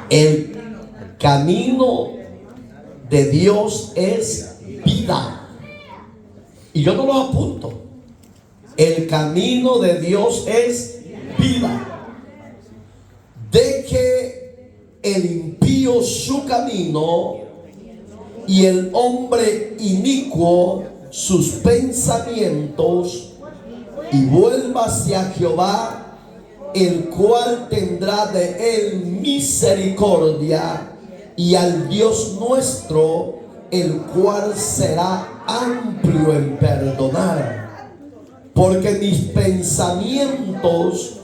El camino de Dios es vida. Y yo no lo apunto. El camino de Dios es vida. De que el impío su camino y el hombre inicuo sus pensamientos, y vuelva hacia Jehová, el cual tendrá de él misericordia, y al Dios nuestro, el cual será amplio en perdonar. Porque mis pensamientos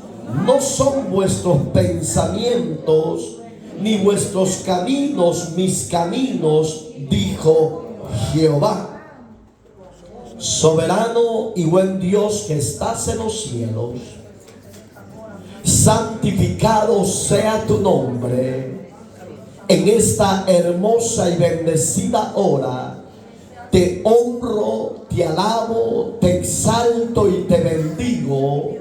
no son vuestros pensamientos, ni vuestros caminos mis caminos, dijo Jehová. Soberano y buen Dios que estás en los cielos, santificado sea tu nombre. En esta hermosa y bendecida hora te honro, te alabo, te exalto y te bendigo,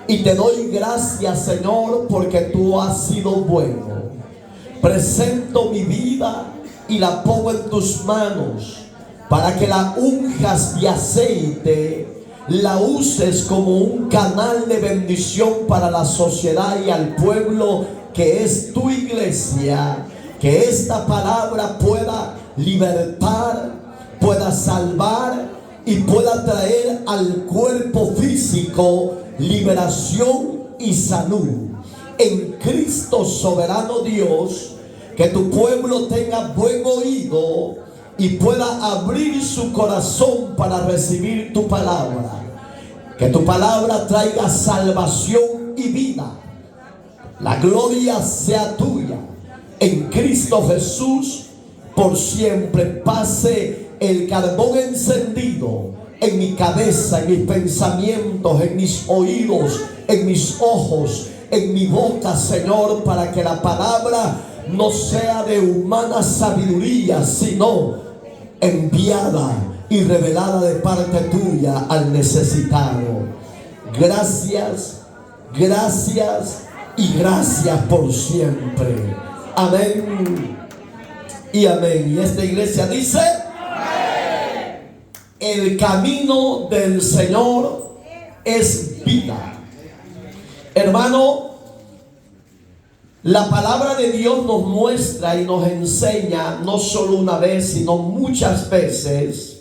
y te doy gracias, Señor, porque tú has sido bueno. Presento mi vida y la pongo en tus manos, para que la unjas de aceite, la uses como un canal de bendición para la sociedad y al pueblo que es tu iglesia. Que esta palabra pueda libertar, pueda salvar y pueda traer al cuerpo físico liberación y salud. En Cristo soberano Dios, que tu pueblo tenga buen oído y pueda abrir su corazón para recibir tu palabra. Que tu palabra traiga salvación y vida. La gloria sea tuya. En Cristo Jesús, por siempre. Pase el carbón encendido en mi cabeza, en mis pensamientos, en mis oídos, en mis ojos, en mi boca, Señor, para que la palabra no sea de humana sabiduría, sino enviada y revelada de parte tuya al necesitado. Gracias, gracias y gracias por siempre. Amén y amén. Y esta iglesia dice: amén. El camino del Señor es vida. Hermano, la palabra de Dios nos muestra y nos enseña, no solo una vez, sino muchas veces,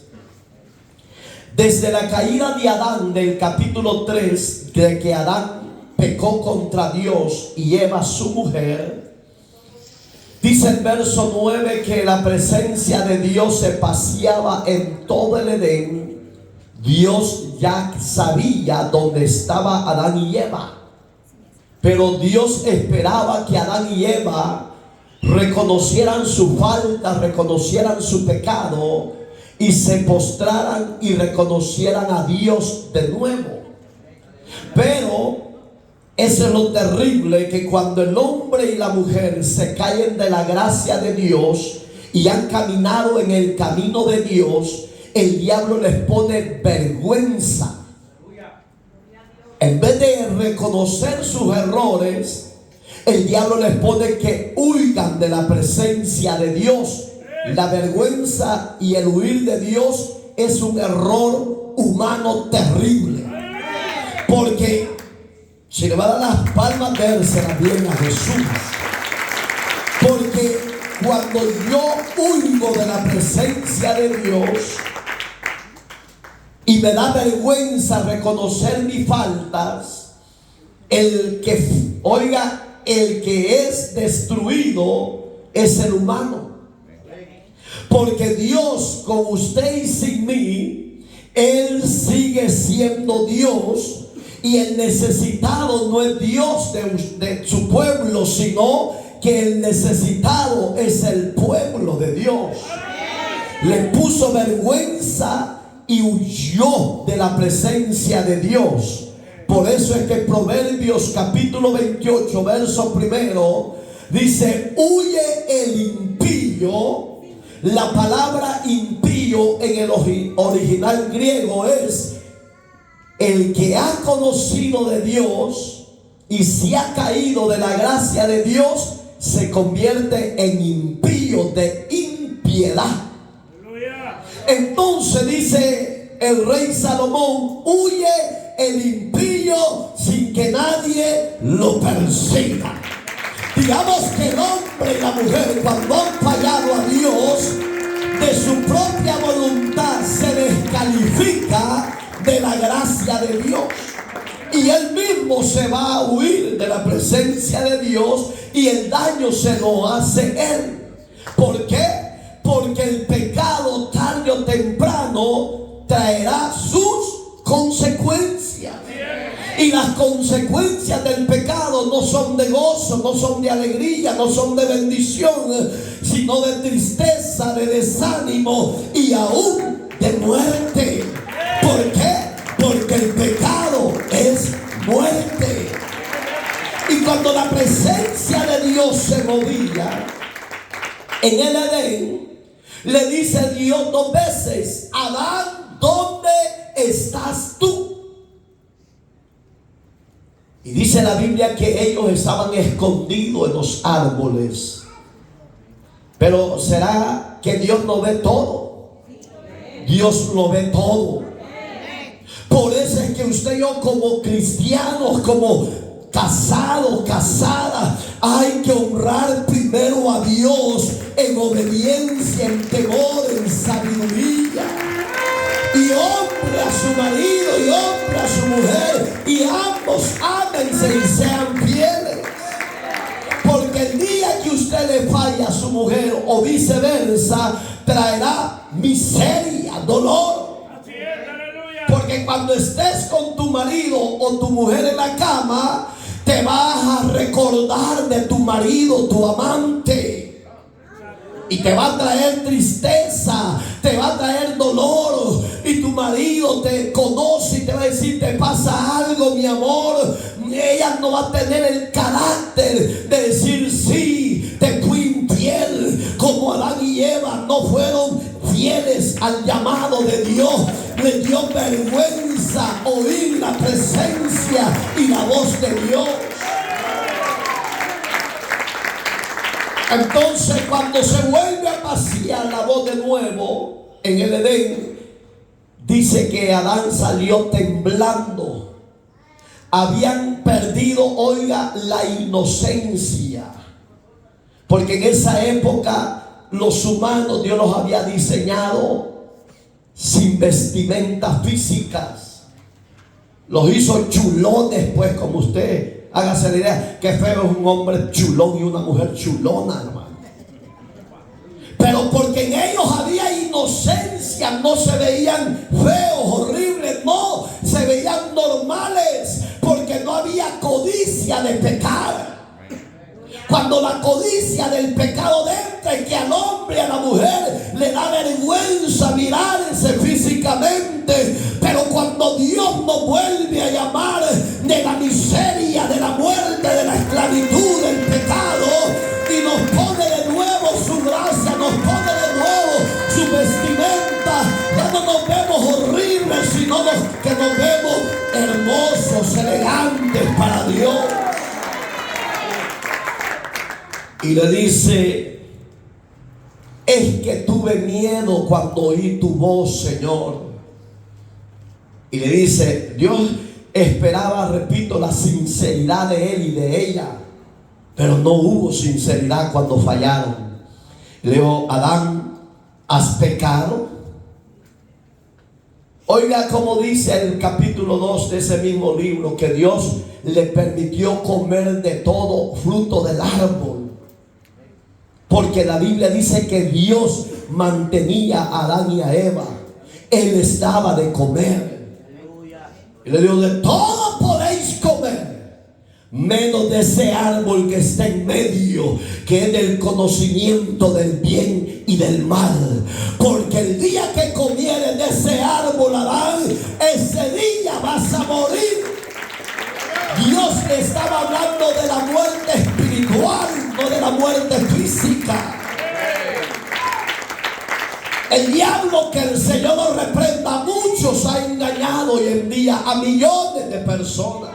desde la caída de Adán, del capítulo 3, de que Adán pecó contra Dios y Eva su mujer. Dice el verso 9 que la presencia de Dios se paseaba en todo el Edén. Dios ya sabía dónde estaba Adán y Eva, pero Dios esperaba que Adán y Eva reconocieran su falta, reconocieran su pecado y se postraran y reconocieran a Dios de nuevo. Pero eso es lo terrible, que cuando el hombre y la mujer se caen de la gracia de Dios y han caminado en el camino de Dios, el diablo les pone vergüenza. En vez de reconocer sus errores, el diablo les pone que huyan de la presencia de Dios. La vergüenza y el huir de Dios es un error humano terrible. Porque si le va a dar las palmas, dérselas bien a Jesús. Porque cuando yo huyo de la presencia de Dios y me da vergüenza reconocer mis faltas, el que es destruido es el humano. Porque Dios, con usted y sin mí, Él sigue siendo Dios. Y el necesitado no es Dios de su pueblo, sino que el necesitado es el pueblo de Dios. Le puso vergüenza y huyó de la presencia de Dios. Por eso es que Proverbios capítulo 28, verso 1, dice: huye el impío. La palabra impío en el original griego es el que ha conocido de Dios y si ha caído de la gracia de Dios, se convierte en impío, de impiedad. Entonces dice el rey Salomón: huye el impío sin que nadie lo persiga. Digamos que el hombre y la mujer, cuando han fallado a Dios, de su propia voluntad se descalifica de la gracia de Dios, y él mismo se va a huir de la presencia de Dios, y el daño se lo hace él. ¿Por qué? Porque el pecado tarde o temprano traerá sus consecuencias. Y las consecuencias del pecado no son de gozo, no son de alegría, no son de bendición, sino de tristeza, de desánimo y aún de muerte. ¿Por qué? Porque el pecado es muerte. Y cuando la presencia de Dios se movía en el Edén, le dice Dios 2 veces: Adán, ¿dónde estás tú? Y dice la Biblia que ellos estaban escondidos en los árboles. Pero ¿será que Dios no ve todo? Dios lo ve todo. Por eso es que usted y yo, como cristianos, como casados, casadas, hay que honrar primero a Dios en obediencia, en temor, en sabiduría. Y hombre a su marido y hombre a su mujer, y ambos ámense y sean fieles. Porque el día que usted le falla a su mujer o viceversa, traerá miseria, dolor. Porque cuando estés con tu marido o tu mujer en la cama, te vas a recordar de tu marido, tu amante. Y te va a traer tristeza, te va a traer dolor. Y tu marido te conoce y te va a decir: te pasa algo, mi amor. Ella no va a tener el carácter de decir: sí, te fui infiel. Como Adán y Eva no fueron fieles al llamado de Dios, les dio vergüenza oír la presencia y la voz de Dios. Entonces, cuando se vuelve a vaciar la voz de nuevo en el Edén, dice que Adán salió temblando. Habían perdido, oiga, la inocencia. Porque en esa época los humanos Dios los había diseñado sin vestimentas físicas. Los hizo chulones, pues, como usted. Hágase la idea, que feo es un hombre chulón y una mujer chulona, hermano. Pero porque en ellos había inocencia, no se veían feos, horribles, no, se veían normales, porque no había codicia de pecar. Cuando la codicia del pecado entra, y que al hombre y a la mujer le da vergüenza mirarse físicamente, pero cuando Dios nos vuelve a llamar de la miseria, de la muerte, de la esclavitud, del pecado, y nos pone de nuevo su gracia, nos pone de nuevo su vestimenta, ya no nos vemos horribles, sino que nos vemos hermosos, elegantes para Dios. Y le dice: es que tuve miedo cuando oí tu voz, Señor. Y le dice, Dios esperaba, repito, la sinceridad de él y de ella, pero no hubo sinceridad cuando fallaron. Le dijo: Adán, ¿has pecado? Oiga como dice el capítulo 2 de ese mismo libro, que Dios le permitió comer de todo fruto del árbol. Porque la Biblia dice que Dios mantenía a Adán y a Eva. Él les daba de comer. Y le dijo: de todo podéis comer, menos de ese árbol que está en medio, que es del conocimiento del bien y del mal. Porque el día que comieres de ese árbol, Adán, ese día vas a morir. Dios le estaba hablando de la muerte espiritual, no de la muerte física. El diablo, que el Señor lo reprenda, a muchos ha engañado hoy en día, a millones de personas.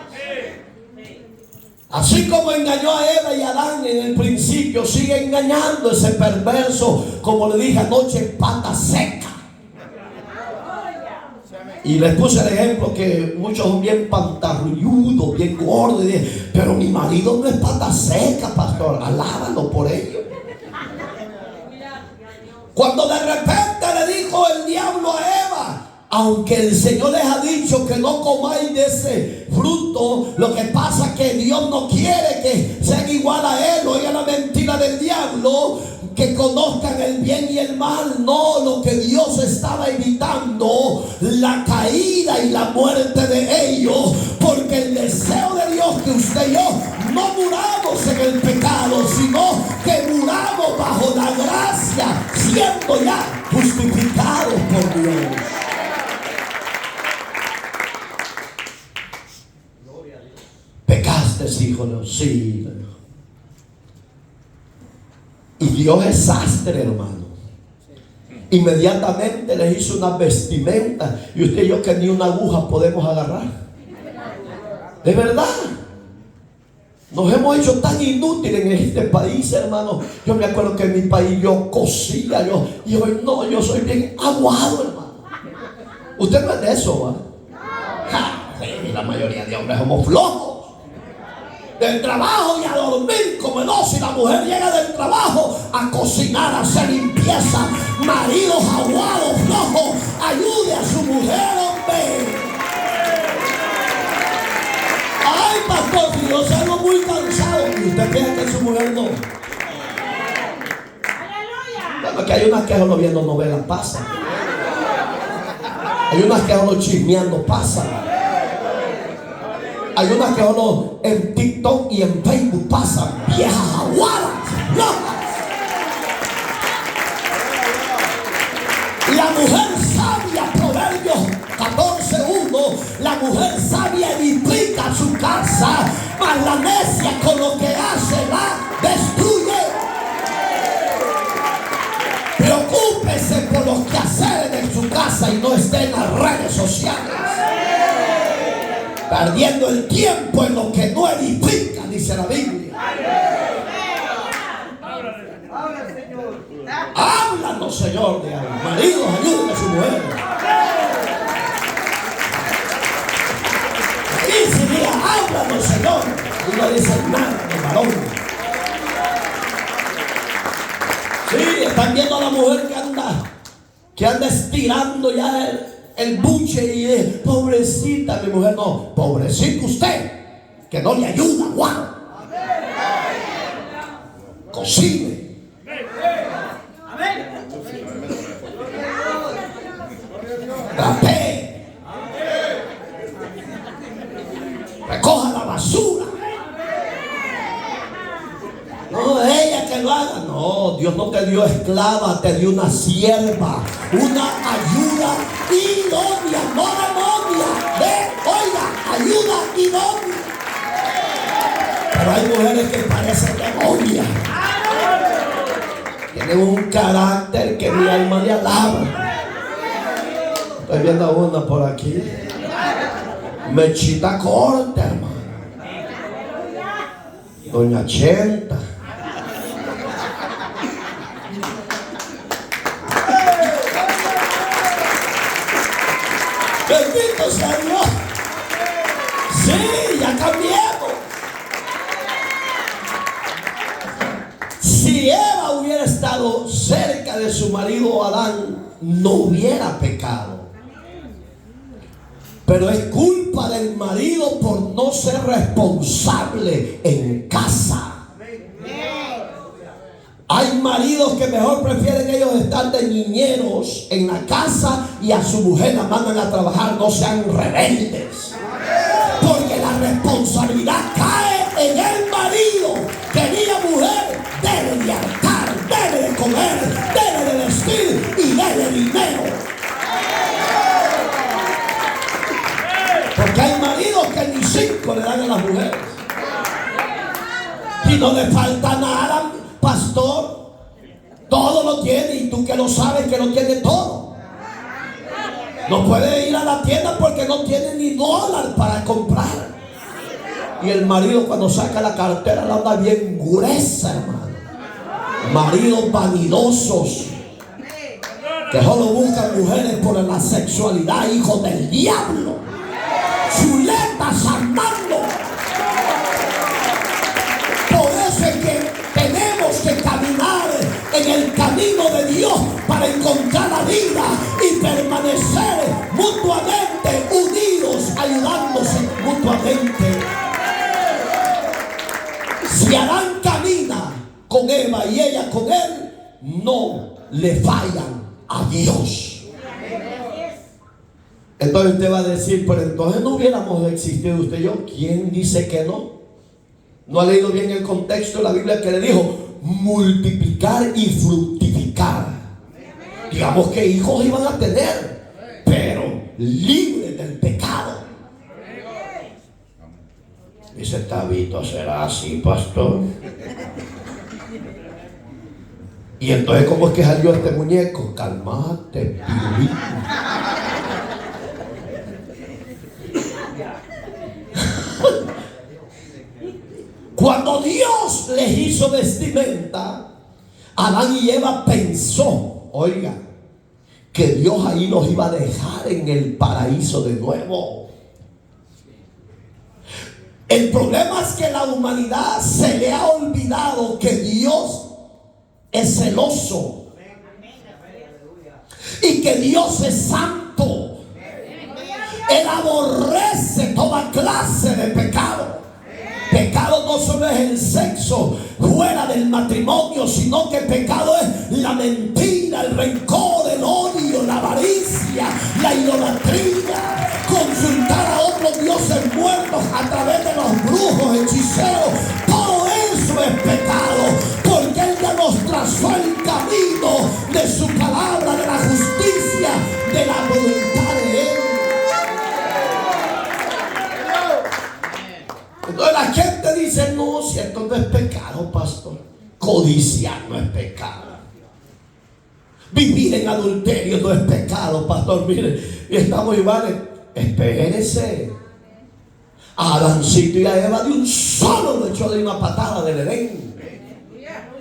Así como engañó a Eva y a Adán en el principio, sigue engañando ese perverso, como le dije anoche, pata seca. Y les puse el ejemplo que muchos son bien pantarruñudos, bien gordos, y dije, pero mi marido no es pata seca, pastor, alábalo por ello. Cuando de repente le dijo el diablo a Eva, aunque el Señor les ha dicho que no comáis de ese fruto, lo que pasa es que Dios no quiere que sean igual a Él. Oigan la mentira del diablo, que conozcan el bien y el mal. No, lo que Dios estaba evitando, la caída y la muerte de ellos, porque el deseo de Dios que usted y yo no muramos en el pecado, sino que muramos bajo la gracia, siendo ya justificados por Dios. Pecaste, hijo de Dios, sí. Y Dios es sastre, hermano. Inmediatamente les hizo una vestimenta, y usted y yo que ni una aguja podemos agarrar. De verdad. Nos hemos hecho tan inútiles en este país, hermano. Yo me acuerdo que en mi país yo cosía, y hoy no, yo soy bien aguado, hermano. Usted no es de eso, ¿va? Sí, la mayoría de hombres somos flojos. Del trabajo y a dormir como no, si la mujer llega del trabajo a cocinar, a hacer limpieza. Maridos aguados, flojos, ayude a su mujer, hombre. Ay, pastor, si yo salgo muy cansado, y usted piensa que su mujer no. Bueno, que hay unas que solo viendo novelas pasan. Hay unas que solo chismeando pasan. Hay unas que solo en TikTok y en Facebook pasan, viejas aguadas, locas. La mujer sabia, Proverbios 14:1, la mujer sabia edifica su casa, mas la necia con lo que hace la destruye. Preocúpese por los quehaceres de su casa y no esté en las redes sociales, perdiendo el tiempo en lo que no edifica, dice la Biblia. Háblanos, Señor, de algo. Maridos, ayuden a su mujer. Y si diga, háblanos, Señor, y no dice nada de varón. Sí, están viendo a la mujer que anda estirando ya el buche y es pobrecita mi mujer. No, pobrecito usted, que no le ayuda, guau. Cocine. Trapee. Recoja la basura. No, ella que lo haga. No, Dios no te dio esclava, te dio una sierva, una ayuda idónea, no demonia. Oiga, ayuda idónea. Pero hay mujeres que parecen demonias. Tienen un carácter que mi alma le alaba. Estoy viendo una por aquí. Mechita corta, hermano. Doña Chenta. Bendito sea Dios. Sí, ya cambiamos. Si Eva hubiera estado cerca de su marido Adán, no hubiera pecado. Pero es culpa del marido por no ser responsable en casa. Hay maridos que mejor prefieren ellos estar de niñeros en la casa y a su mujer la mandan a trabajar. No sean rebeldes, porque la responsabilidad cae en el marido. Querida mujer, debe de hartar, debe de comer, debe de vestir y debe dinero. Porque hay maridos que ni 5 le dan a las mujeres y no le falta nada. Pastor, todo lo tiene, y tú que lo sabes que lo tiene todo. No puede ir a la tienda porque no tiene ni dólar para comprar. Y el marido cuando saca la cartera la anda bien gruesa, hermano. Maridos vanidosos que solo buscan mujeres por la sexualidad, hijos del diablo, chuletas andando. Por eso es que tenemos que caminar en el camino de Dios para encontrar la vida y permanecer mutuamente unidos, ayudándose mutuamente. Si Adán camina con Eva y ella con él, no le fallan a Dios. Entonces usted va a decir, pero entonces no hubiéramos existido usted y yo. ¿Quién dice que no? No ha leído bien el contexto de la Biblia que le dijo multiplicar y fructificar. Digamos que hijos iban a tener, pero libres del pecado. Dice Tabito, ¿será así, pastor? Y entonces, ¿cómo es que salió este muñeco? Calmate, pirulito. Cuando Dios les hizo vestimenta, Adán y Eva pensó, oiga, que Dios ahí los iba a dejar en el paraíso de nuevo. El problema es que a la humanidad se le ha olvidado que Dios es celoso y que Dios es santo. Él aborrece toda clase de pecado. Pecado no solo es el sexo fuera del matrimonio, sino que pecado es la mentira, el rencor, el odio, la avaricia, la idolatría, consultar a otros dioses muertos a través de los brujos, hechiceros. Todo eso es pecado, porque Él ya nos trazó el camino de su palabra, de la justicia, de la voluntad de Él. Entonces la gente dice, no, si esto no es pecado, pastor. Codiciar no es pecado. Vivir en adulterio no es pecado, pastor. Mire, estamos iguales. Espérense. A Adancito y a Eva de un solo lo echó de una patada del Edén.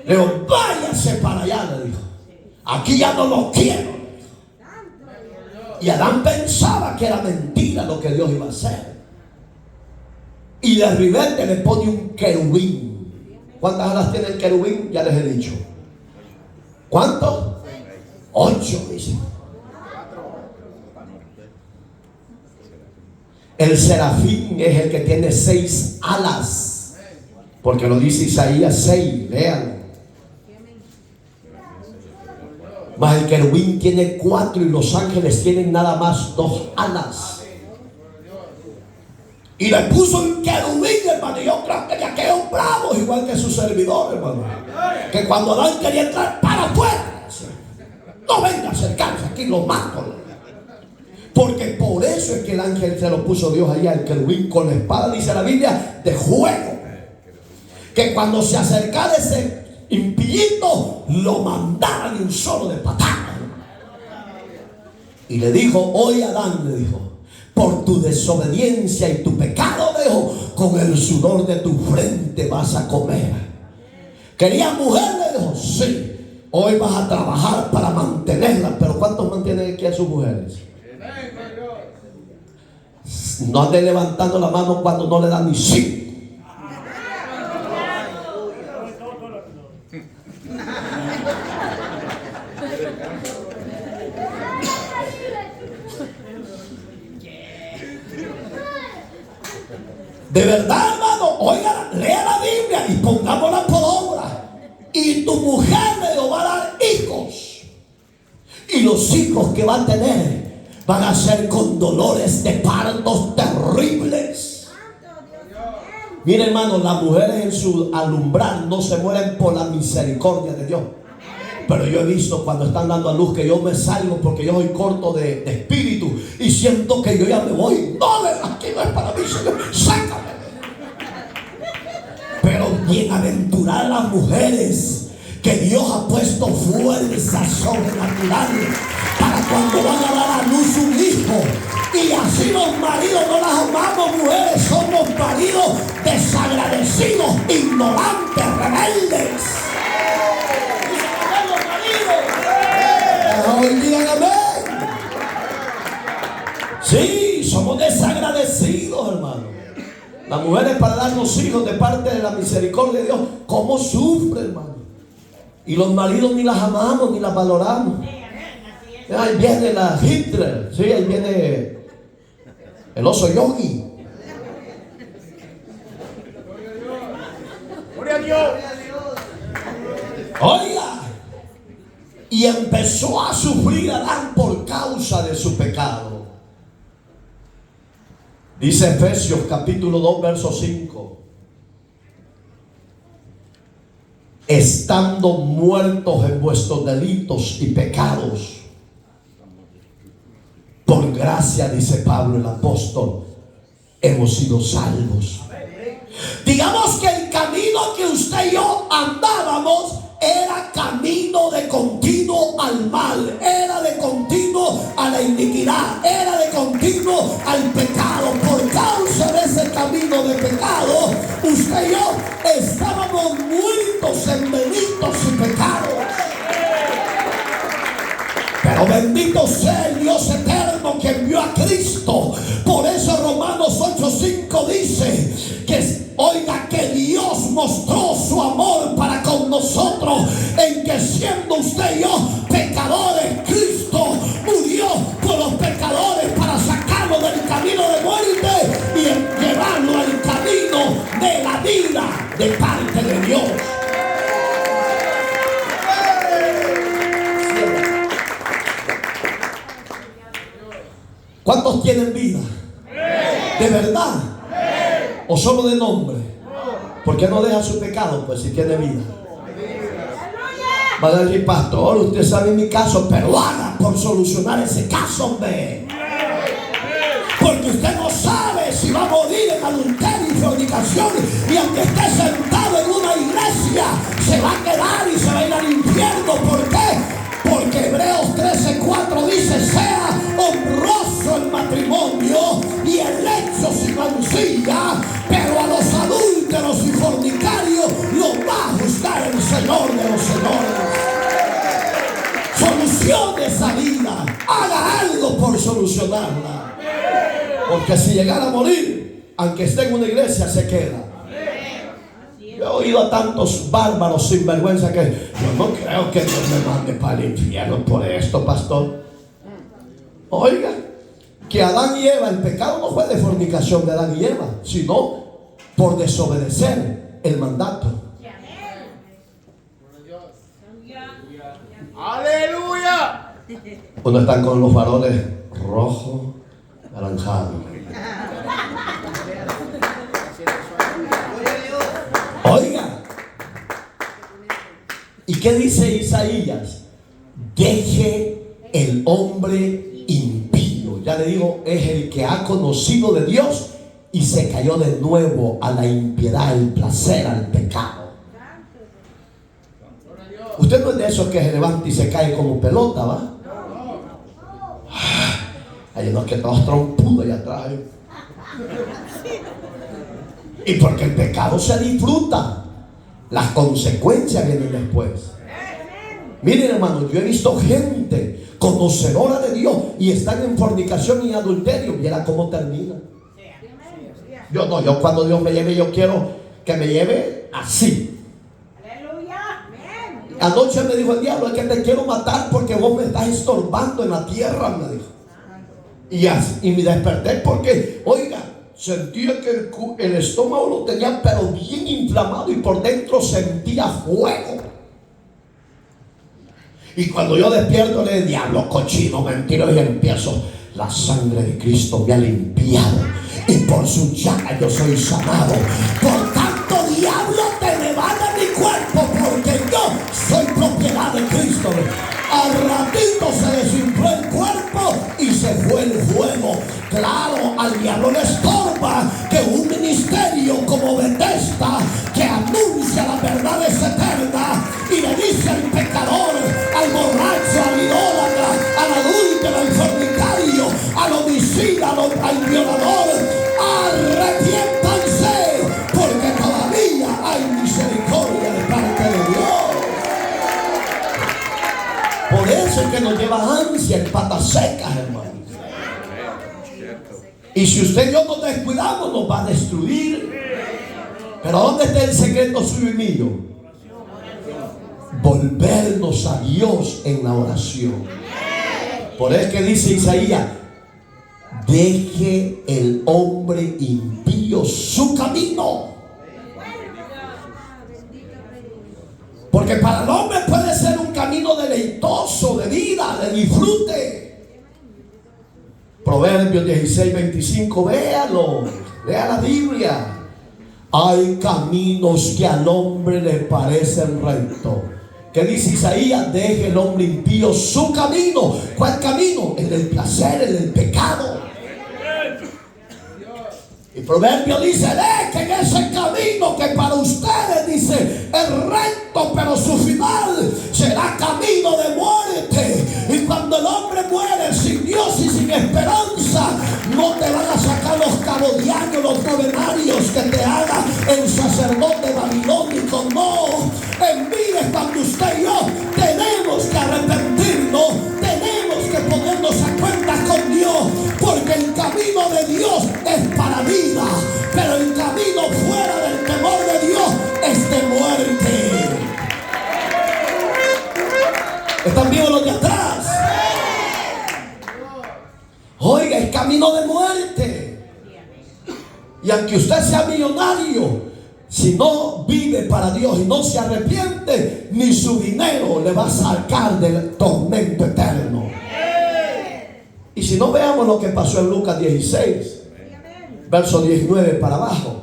Le dijo, váyase para allá, le dijo. Aquí ya no lo quiero. Y Adán pensaba que era mentira lo que Dios iba a hacer. Y de ribete le pone un querubín. ¿Cuántas alas tiene el querubín? Ya les he dicho. ¿Cuántos? 8, dice. El serafín es el que tiene 6 alas. Porque lo dice Isaías 6, léanlo. Mas el querubín tiene 4 y los ángeles tienen nada más 2 alas. Y le puso un querubín, hermano. Y yo creo que ya quedó bravo, igual que su servidor, hermano. Que cuando Adán quería entrar, para afuera. No venga a acercarse, aquí lo mato. Porque por eso es que el ángel se lo puso Dios allá, el querubín con la espada, dice la Biblia, de fuego. Que cuando se acercara ese impillito, lo mandaba de un solo de patada. Y le dijo, oye Adán, le dijo, por tu desobediencia y tu pecado, dijo, con el sudor de tu frente vas a comer. ¿Quería mujer? Le dijo, sí. Hoy vas a trabajar para mantenerla. Pero ¿cuántos mantienen aquí a sus mujeres? No ande levantando la mano cuando no le dan ni sí. De verdad, hermano, oiga, lea la Biblia y pongámosla por obra. Y tu mujer le va a dar hijos. Y los hijos que va a tener van a ser con dolores de partos terribles. Mire, hermano, las mujeres en su alumbrar no se mueren por la misericordia de Dios. Pero yo he visto cuando están dando a luz que yo me salgo porque yo soy corto de espíritu y siento que yo ya me voy. No, aquí no es para mí, Señor, sácame. Pero bienaventuradas las mujeres que Dios ha puesto fuerza sobrenatural para cuando van a dar a luz un hijo. Y así los maridos no las amamos, mujeres, somos maridos desagradecidos, ignorantes, rebeldes. Hoy digan amén. Sí, somos desagradecidos, hermano. Las mujeres, para darnos hijos de parte de la misericordia de Dios, ¿cómo sufren, hermano? Y los maridos ni las amamos ni las valoramos. Ahí viene la Hitler, sí, ahí viene el oso yogi. Gloria a Dios. Oiga, y empezó a sufrir Adán por causa de su pecado. Dice Efesios capítulo 2 verso 5: estando muertos en vuestros delitos y pecados, por gracia, dice Pablo el apóstol, hemos sido salvos. Digamos que el camino que usted y yo andábamos era camino de continuo al mal, era de continuo a la iniquidad, era de continuo al pecado. Por causa de ese camino de pecado, usted y yo estábamos muertos en delitos y pecados. Pero bendito sea el Dios eterno que envió a Cristo. Por eso Romanos 8:5 dice que, oiga, que Dios mostró su amor para con nosotros en que, siendo usted y yo pecadores, Cristo murió por los pecadores para sacarlo del camino de muerte y llevarlo al camino de la vida de parte de Dios. ¿Cuántos tienen vida? ¿De verdad? ¿O solo de nombre? ¿Por qué no deja su pecado? Pues si tiene vida. Va a decir, pastor, usted sabe mi caso, pero haga por solucionar ese caso, hombre. Porque usted no sabe si va a morir en adulterio y fornicación, y aunque esté sentado en una iglesia, se va a quedar y se va a ir al infierno. ¿Por qué? Porque Hebreos 13:4 dice: sea honroso el matrimonio y el lecho sin mancilla, pero a los adúlteros y fornicarios los va a juzgar el Señor de los señores. Solucione esa vida, haga algo por solucionarla. Porque si llegara a morir, aunque esté en una iglesia, se queda. Yo he oído a tantos bárbaros sinvergüenza que yo no creo que Dios me mande para el infierno por esto, pastor. Oiga, que Adán y Eva, el pecado no fue de fornicación de Adán y Eva, sino por desobedecer el mandato. ¡Aleluya! Uno están con los varones rojo, anaranjado. Oiga, ¿y qué dice Isaías? Deje el hombre impío. Ya le digo, es el que ha conocido de Dios y se cayó de nuevo a la impiedad, al placer, al pecado. Usted no es de esos que se levanta y se cae como pelota, ¿va? Hay unos que todos trompudos allá atrás. Y porque el pecado se disfruta, las consecuencias vienen después. Miren, hermano, yo he visto gente conocedora de Dios y están en fornicación y adulterio. Mira cómo termina. Yo cuando Dios me lleve, yo quiero que me lleve así. Anoche me dijo el diablo: es que te quiero matar porque vos me estás estorbando en la tierra, me dijo. Y me desperté porque, oiga, sentía que el estómago lo tenía pero bien inflamado y por dentro sentía fuego. Y cuando yo despierto, le digo: diablo, cochino, mentiroso, y empiezo: la sangre de Cristo me ha limpiado y por su llaga yo soy sanado. Por tanto, diablo, te me va de mi cuerpo, porque yo soy propiedad de Cristo. Al ratito se desinfló el cuerpo y se fue el fuego. Claro, al diablo le estorba que un ministerio como Bethesda, que anuncia la verdad eterna y le dice al pecador, al borracho, al idólatra, al adúltero, que nos lleva ansia en patas secas, hermano. Y si usted y yo nos descuidamos, nos va a destruir. Pero ¿dónde está el secreto suyo y mío? Volvernos a Dios en la oración. Por eso que dice Isaías: deje el hombre impío su camino. Porque para el hombre puede ser un camino deleitoso, de vida, de disfrute. Proverbios 16:25, véalo, lea la Biblia. Hay caminos que al hombre le parecen rectos. ¿Qué dice Isaías? Deje el hombre impío su camino. ¿Cuál camino? El del placer, el del pecado. Y Proverbio dice: dejen ese camino que para ustedes, dice, es recto, pero su final será camino de muerte. Y cuando el hombre muere sin Dios y sin esperanza, no te van a sacar los cabodianos, los novenarios que te haga el sacerdote babilónico. No, en vida es cuando usted y yo tenemos que arrepentirnos, tenemos que ponernos a cuentas con Dios, porque el camino de Dios es para vida, pero el camino fuera del temor de Dios es de muerte. ¿Están vivos los de atrás? Oiga, es camino de muerte. Y aunque usted sea millonario, si no vive para Dios y no se arrepiente, ni su dinero le va a sacar del tormento eterno. Y si no, veamos lo que pasó en Lucas 16, verso 19 para abajo.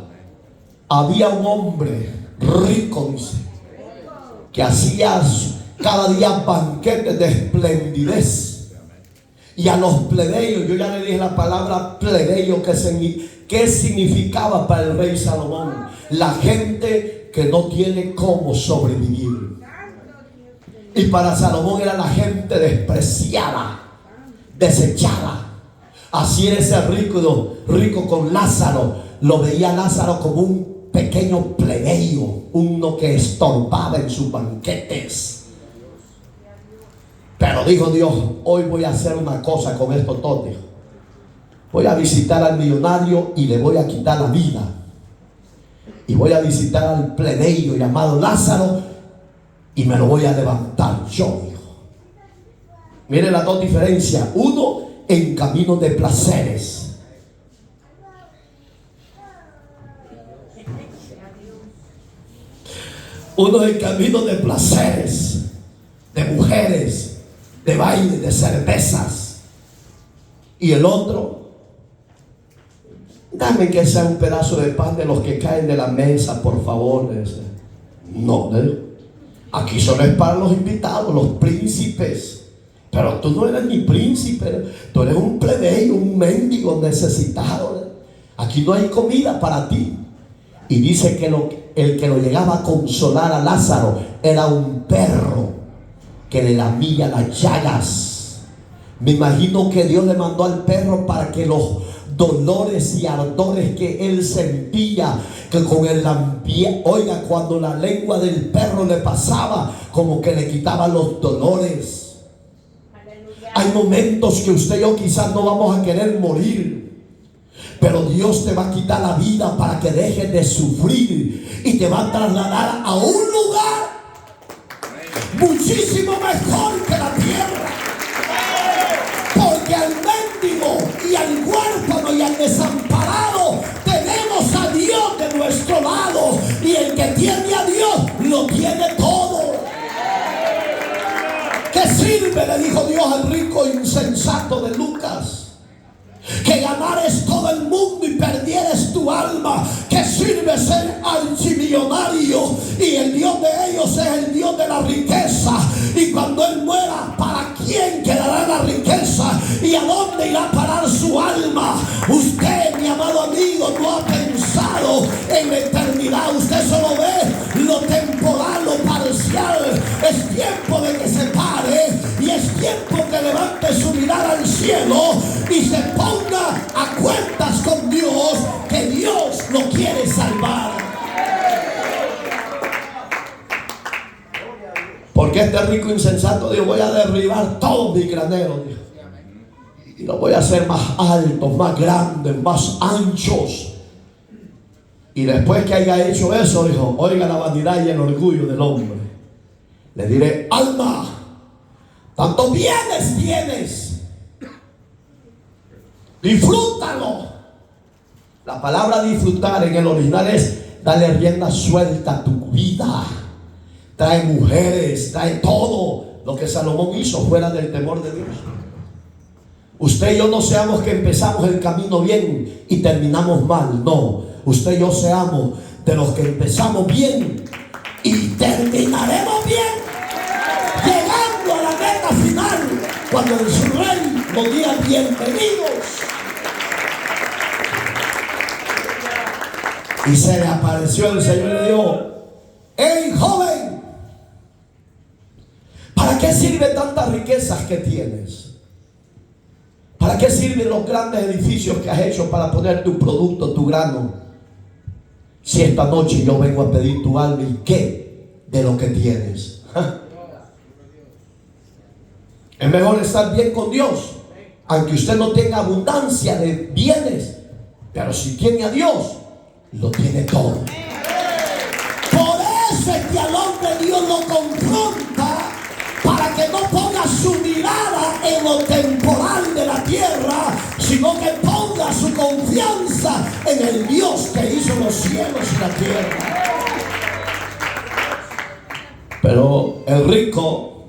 Había un hombre rico, dice, que hacía cada día banquetes de esplendidez. Y a los plebeyos, yo ya le dije la palabra plebeyo, ¿qué significaba para el rey Salomón? La gente que no tiene cómo sobrevivir. Y para Salomón era la gente despreciada, desechada. Así era ese rico con Lázaro. Lo veía Lázaro como un pequeño plebeyo, uno que estorbaba en sus banquetes. Pero dijo Dios: hoy voy a hacer una cosa con estos dos. Voy a visitar al millonario y le voy a quitar la vida. Y voy a visitar al plebeyo llamado Lázaro y me lo voy a levantar yo, dijo. Mire las dos diferencias. Uno en camino de placeres. Uno en camino de placeres, de mujeres, de baile, de cervezas. Y el otro: dame que sea un pedazo de pan de los que caen de la mesa, por favor. No, aquí solo es para los invitados, los príncipes. Pero tú no eres ni príncipe, tú eres un plebeyo, un mendigo necesitado. Aquí no hay comida para ti. Y dice que el que lo llegaba a consolar a Lázaro era un perro que le lamía las llagas. Me imagino que Dios le mandó al perro para que los dolores y ardores que él sentía, que con el oiga, cuando la lengua del perro le pasaba, como que le quitaba los dolores. Hay momentos que usted y yo quizás no vamos a querer morir, pero Dios te va a quitar la vida para que dejes de sufrir y te va a trasladar a un lugar muchísimo mejor que la tierra. Porque al mendigo y al huérfano y al desamparado tenemos a Dios de nuestro lado, y el que tiene a Dios lo tiene todo. ¿Qué sirve, le dijo Dios al rico insensato de Lucas, que ganares todo el mundo y perdieres tu alma? ¿Qué sirve ser archimillonario y el Dios de ellos es el Dios de la riqueza? Y cuando él muera, ¿para quién quedará la riqueza? ¿Y a dónde irá a parar su alma? Usted, mi amado amigo, no ha pensado en la eternidad. Usted solo ve lo temporal, lo parcial. Es tiempo de que se pare y es tiempo que levante su mirada al cielo y se ponga a cuentas con Dios, que Dios lo quiere salvar. Porque este rico insensato dijo: voy a derribar todos mis graneros, dijo, y los voy a hacer más altos, más grandes, más anchos. Y después que haya hecho eso, dijo: oiga la vanidad y el orgullo del hombre. Le diré: alma, tantos bienes tienes, disfrútalo. La palabra disfrutar en el original es darle rienda suelta a tu vida. Trae mujeres, trae todo lo que Salomón hizo fuera del temor de Dios. Usted y yo no seamos que empezamos el camino bien y terminamos mal. No, usted y yo seamos de los que empezamos bien y terminaremos bien, llegando a la meta final, cuando el su rey nos diga: bienvenidos. Y se le apareció el Señor y le dijo: hey joven, ¿para qué sirve tantas riquezas que tienes? ¿Para qué sirven los grandes edificios que has hecho para poner tu producto, tu grano? Si esta noche yo vengo a pedir tu alma, ¿y qué de lo que tienes? Es mejor estar bien con Dios, aunque usted no tenga abundancia de bienes, pero si tiene a Dios, lo tiene todo. Por eso es que al hombre Dios lo confronta, para que no ponga su mirada en lo temporal de la tierra, sino que ponga su confianza en el Dios que hizo los cielos y la tierra. Pero el rico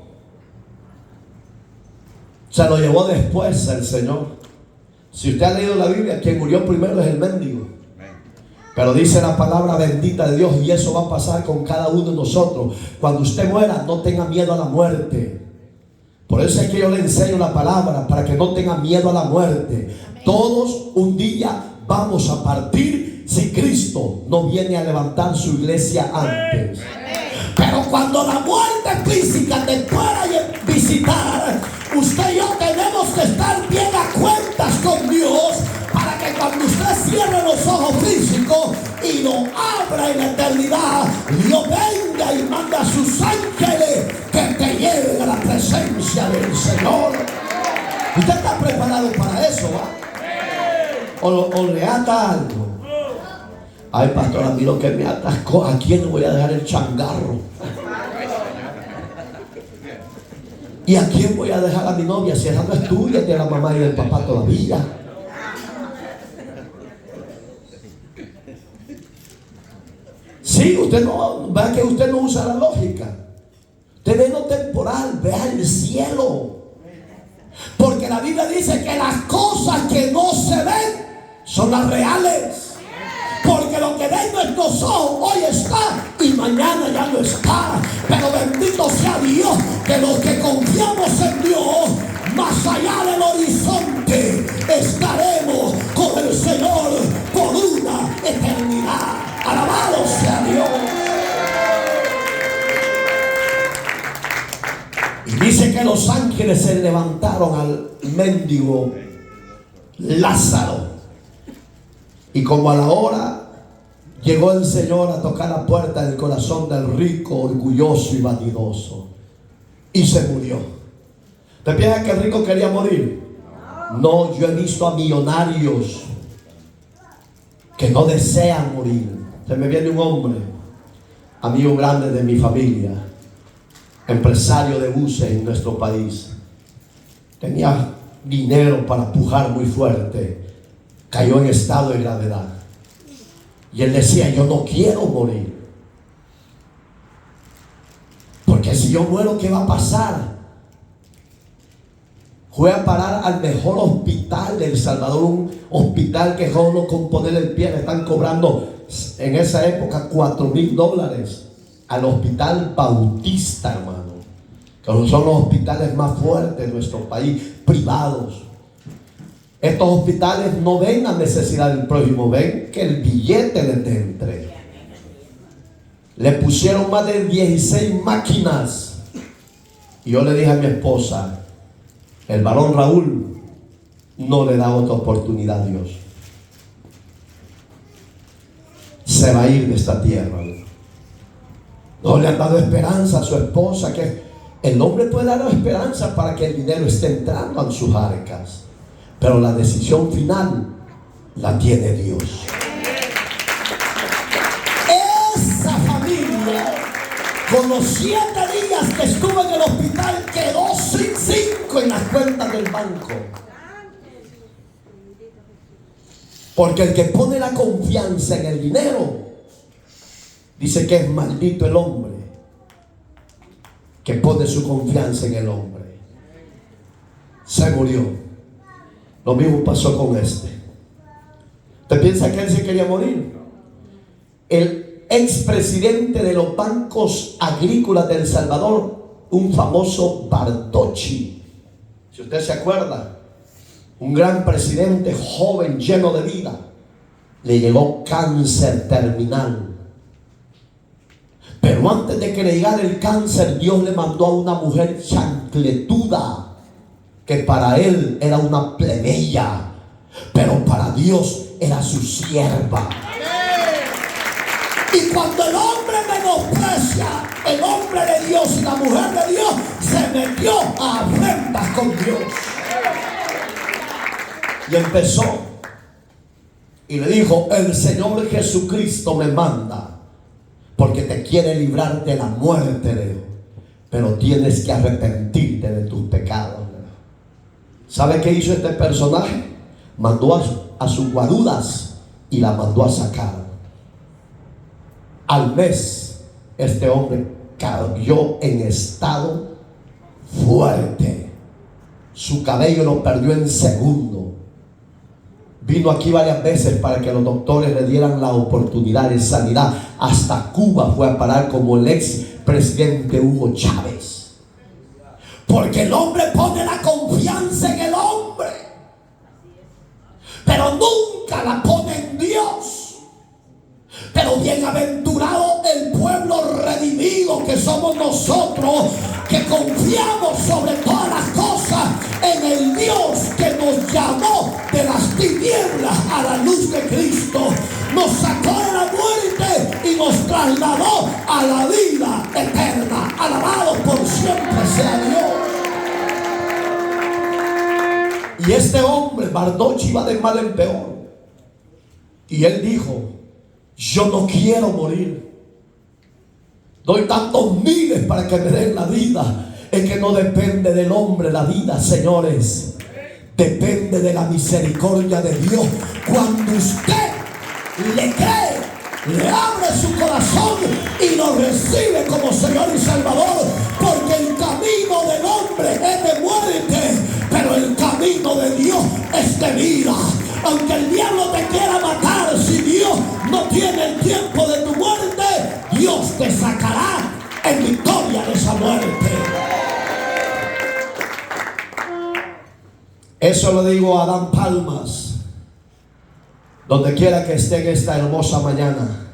se lo llevó después el Señor. Si usted ha leído la Biblia, quien murió primero es el mendigo. Pero dice la palabra bendita de Dios, y eso va a pasar con cada uno de nosotros. Cuando usted muera, no tenga miedo a la muerte. Por eso es que yo le enseño la palabra, para que no tenga miedo a la muerte. Todos un día vamos a partir, si Cristo no viene a levantar su iglesia antes. Pero cuando la muerte física te pueda visitar, usted y yo tenemos que estar bien a cuentas con Dios, para que cuando usted cierre los ojos físicos y lo abra en la eternidad, Dios venga y manda a sus ángeles que te lleven a la presencia del Señor. ¿Usted está preparado para eso? ¿O le ata algo? Ay, pastor, a mí lo que me atascó, ¿a quién le voy a dejar el changarro? ¿Y a quién voy a dejar a mi novia? Si esa no es tuya, es de la mamá y del papá todavía. Sí, usted no, vea que usted no usa la lógica. Usted ve lo temporal, vea el cielo. Porque la Biblia dice que las cosas que no se ven son las reales. Porque lo que ven nuestros ojos hoy está y mañana ya no está. Pero bendito sea Dios, que los que confiamos en Dios, más allá del horizonte, estaremos con el Señor por una eternidad. Alabado sea Dios. Y dice que los ángeles se levantaron al mendigo Lázaro. Y como a la hora llegó el Señor a tocar la puerta del corazón del rico, orgulloso y vanidoso, y se murió. ¿Te piensas que el rico quería morir? No, yo he visto a millonarios que no desean morir. Se me viene un hombre, amigo grande de mi familia, empresario de buses en nuestro país. Tenía dinero para pujar muy fuerte. Cayó en estado de gravedad. Y él decía: yo no quiero morir. Porque si yo muero, ¿qué va a pasar? Fue a parar al mejor hospital de El Salvador, un hospital que solo con poner el pie le están cobrando en esa época $4,000 al Hospital Bautista, hermano, que son los hospitales más fuertes de nuestro país, privados. Estos hospitales no ven la necesidad del prójimo, ven que el billete les entre. Le pusieron más de 16 máquinas. Y yo le dije a mi esposa: el varón Raúl no le da otra oportunidad a Dios. Se va a ir de esta tierra. No le han dado esperanza a su esposa, que el hombre puede dar esperanza para que el dinero esté entrando en sus arcas, pero la decisión final la tiene Dios. Esa familia, con los 7 días que estuvo en el hospital, quedó sin 5 en las cuentas del banco. Porque el que pone la confianza en el dinero, dice que es maldito el hombre que pone su confianza en el hombre. Se murió. Lo mismo pasó con este. ¿Usted piensa que él se quería morir? El expresidente de los bancos agrícolas de El Salvador, un famoso Bardocchi, si usted se acuerda, un gran presidente, joven, lleno de vida, le llegó cáncer terminal. Pero antes de que le llegara el cáncer, Dios le mandó a una mujer chancletuda, que para él era una plebeya, pero para Dios era su sierva. Y cuando el hombre menosprecia, el hombre de Dios y la mujer de Dios se metió a afrentas con Dios. Y empezó y le dijo: el Señor Jesucristo me manda porque te quiere librar de la muerte, Leo, pero tienes que arrepentirte de tus pecados. ¿Sabe qué hizo este personaje? Mandó a sus guarudas y la mandó a sacar. Al mes, este hombre cayó en estado fuerte. Su cabello lo perdió en segundo. Vino aquí varias veces para que los doctores le dieran la oportunidad de sanidad. Hasta Cuba fue a parar como el ex presidente Hugo Chávez. Porque el hombre pone la confianza en el hombre, pero nunca la pone en Dios. Pero bienaventurado el pueblo redimido que somos nosotros, que confiamos sobre todas las cosas en el Dios que nos llamó de las tinieblas a la luz de Cristo, nos sacó de la muerte y nos trasladó a la vida eterna. Alabado por siempre sea Dios. Y este hombre, Bardocchi, iba de mal en peor. Y él dijo: yo no quiero morir. Doy tantos miles para que me den la vida. Es que no depende del hombre la vida, señores. Depende de la misericordia de Dios. Cuando usted le cree, le abre su corazón y lo recibe como Señor y Salvador. Porque el camino del hombre es de muerte, pero el camino de Dios es de vida. Aunque el diablo te quiera matar, si Dios no tiene el tiempo de tu muerte, Dios te sacará en victoria de esa muerte. Eso lo digo a Adán Palmas, donde quiera que esté en esta hermosa mañana.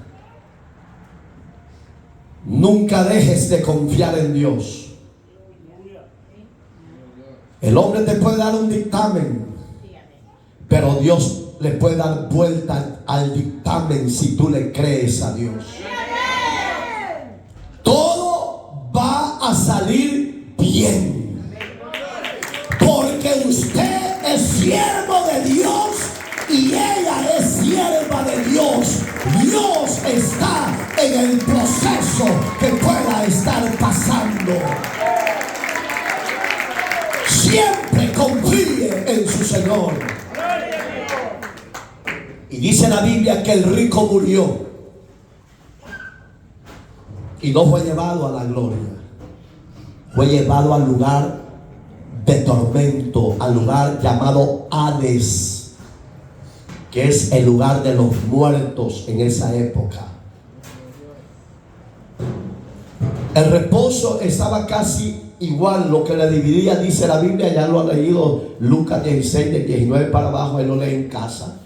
Nunca dejes de confiar en Dios. El hombre te puede dar un dictamen, pero Dios le puede dar vuelta al dictamen si tú le crees a Dios. Todo va a salir bien, porque usted es siervo de Dios y ella es sierva de Dios. Dios está en el proceso que pueda estar pasando. Siempre confíe en su Señor. Y dice la Biblia que el rico murió y no fue llevado a la gloria, fue llevado al lugar de tormento, al lugar llamado Hades, que es el lugar de los muertos en esa época. El reposo estaba casi igual. Lo que le dividía, dice la Biblia, ya lo ha leído Lucas 16, de 19 para abajo, él lo lee en casa.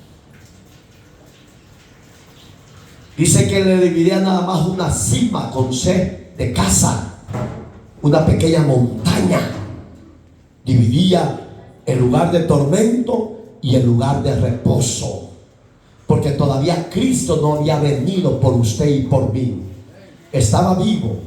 Dice que le dividía nada más una cima con C de casa, una pequeña montaña. Dividía el lugar de tormento y el lugar de reposo, porque todavía Cristo no había venido por usted y por mí. estaba vivo.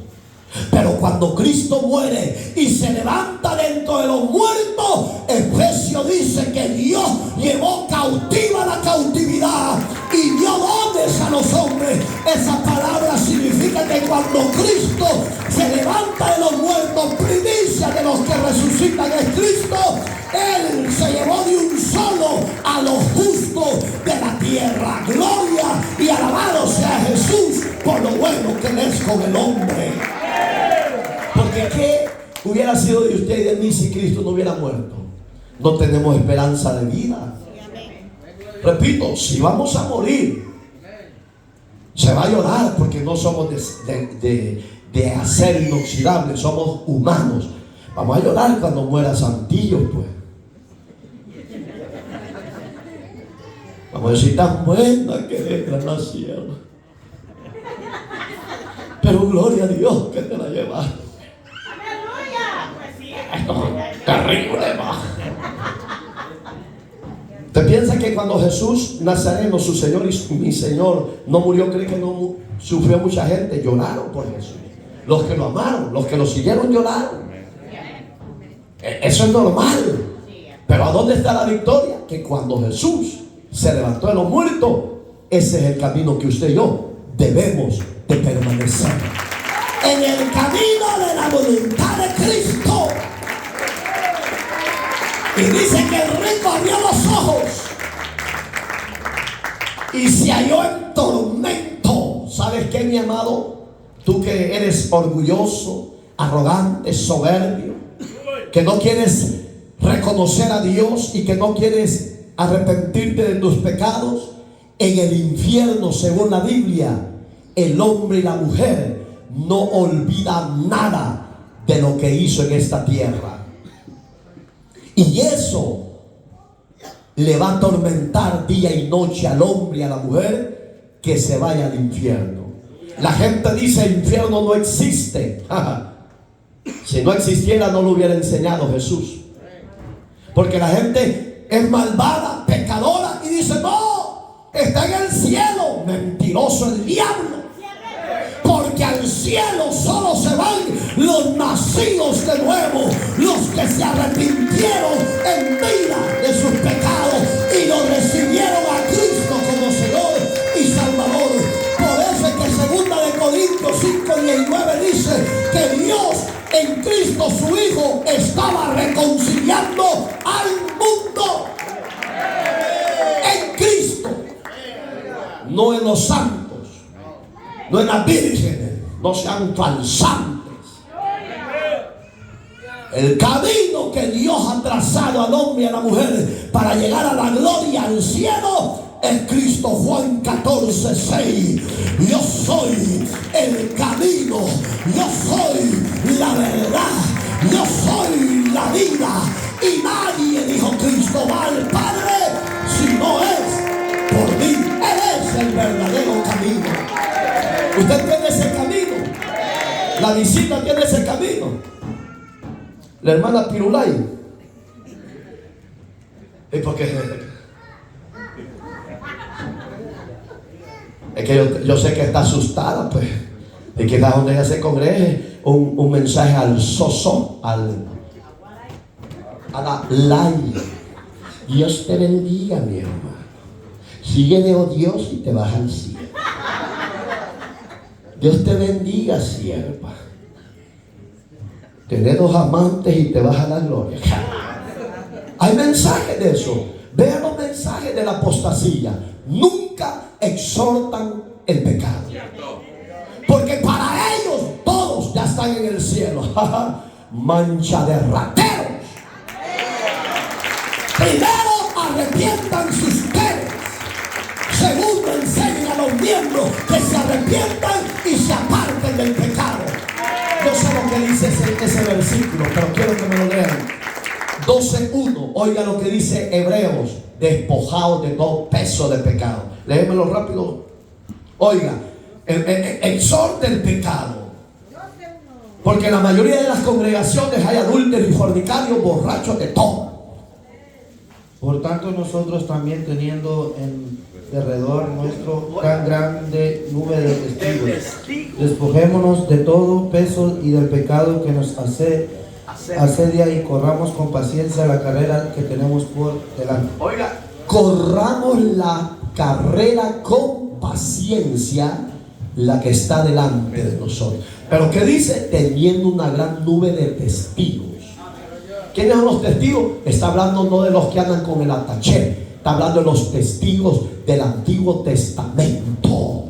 Pero cuando Cristo muere y se levanta dentro de los muertos, Efesios dice que Dios llevó cautiva la cautividad y dio dones a los hombres. Esa palabra significa que cuando Cristo se levanta de los muertos, primicia de los que resucitan es Cristo. Él se llevó de un solo a los justos de la tierra. Gloria y alabado sea Jesús por lo bueno que Él es con el hombre. Porque ¿qué hubiera sido de usted y de mí si Cristo no hubiera muerto? No tenemos esperanza de vida. Repito, si vamos a morir, se va a llorar porque no somos de acero inoxidable, somos humanos. Vamos a llorar cuando muera Santillo, pues. Vamos a decir, tan buena que era la sierva. Pero gloria a Dios que te la llevaste. Esto es terrible, va. ¿Usted piensa que cuando Jesús Nazareno, su Señor y mi Señor, no murió, cree que no sufrió mucha gente? Lloraron por Jesús. Los que lo amaron, los que lo siguieron lloraron. Eso es normal. Pero ¿a dónde está la victoria? Que cuando Jesús se levantó de los muertos, ese es el camino que usted y yo debemos de permanecer. En el camino de la voluntad de Cristo. Y dice que el rico abrió los ojos y se halló en tormento. ¿Sabes qué, mi amado? Tú que eres orgulloso, arrogante, soberbio, que no quieres reconocer a Dios y que no quieres arrepentirte de tus pecados, en el infierno, según la Biblia, el hombre y la mujer no olvidan nada de lo que hizo en esta tierra. Y eso le va a atormentar día y noche al hombre y a la mujer que se vaya al infierno. La gente dice el infierno no existe. Si no existiera no lo hubiera enseñado Jesús. Porque la gente es malvada, pecadora y dice no, está en el cielo. Mentiroso el diablo. Porque al cielo solo se van los nacidos de nuevo, los que se arrepintieron en vida de sus pecados y lo recibieron a Cristo como Señor y Salvador. Por eso es que 2 Corintios 5:19 dice que Dios en Cristo su Hijo estaba reconciliando al mundo. En Cristo, no en los santos, no en las vírgenes, no sean falsantes. El camino que Dios ha trazado al hombre y a la mujer para llegar a la gloria al cielo es Cristo. Juan 14:6. Yo soy el camino, yo soy la verdad, yo soy la vida, y nadie, dijo Cristo, va al Padre si no es por mí. Él es el verdadero camino. Usted tiene ese camino. La visita tiene ese camino. La hermana Pirulay. ¿Y por qué? Es que yo sé que está asustada, pues. Y quizás donde ella se congregue, un mensaje al soso, a la lay. Dios te bendiga, mi hermano. Sigue de Dios y te vas al cielo. Dios te bendiga, sierva. Tener 2 amantes y te vas a la gloria. Hay mensajes de eso. Vean los mensajes de la apostasía. Nunca exhortan el pecado. Porque para ellos todos ya están en el cielo. Mancha de rateros. Primero arrepiéntanse ustedes. Segundo, enseñen a los miembros que se arrepientan y se aparten del pecado. No sé lo que dice ese versículo, pero quiero que me lo lean. 12:1. Oiga lo que dice Hebreos: despojados de todo peso de pecado. Léemelo rápido. Oiga, exhorta el pecado. Porque en la mayoría de las congregaciones hay adúlteros y fornicarios, borrachos de todo. Por tanto, nosotros también, teniendo en derredor nuestro tan grande nube de testigos. Despojémonos de todo peso y del pecado que nos asedia y corramos con paciencia la carrera que tenemos por delante. Oiga, corramos la carrera con paciencia, la que está delante de nosotros. Pero ¿qué dice? Teniendo una gran nube de testigos. ¿Quiénes son los testigos? Está hablando no de los que andan con el ataché, está hablando de los testigos del Antiguo Testamento.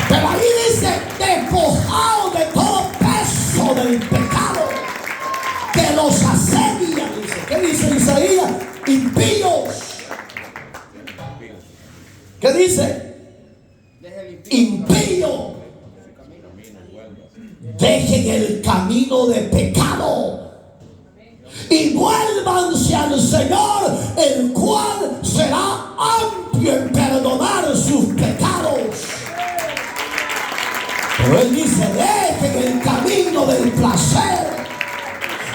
Pero ahí dice, despojado de todo peso del pecado que los asedia. Dice, ¿qué dice Isaías? Impíos. ¿Qué dice? Impío. Dejen el camino de pecado y vuélvanse al Señor, el cual será amplio en perdonar sus pecados. Pero Él dice, dejen el camino del placer,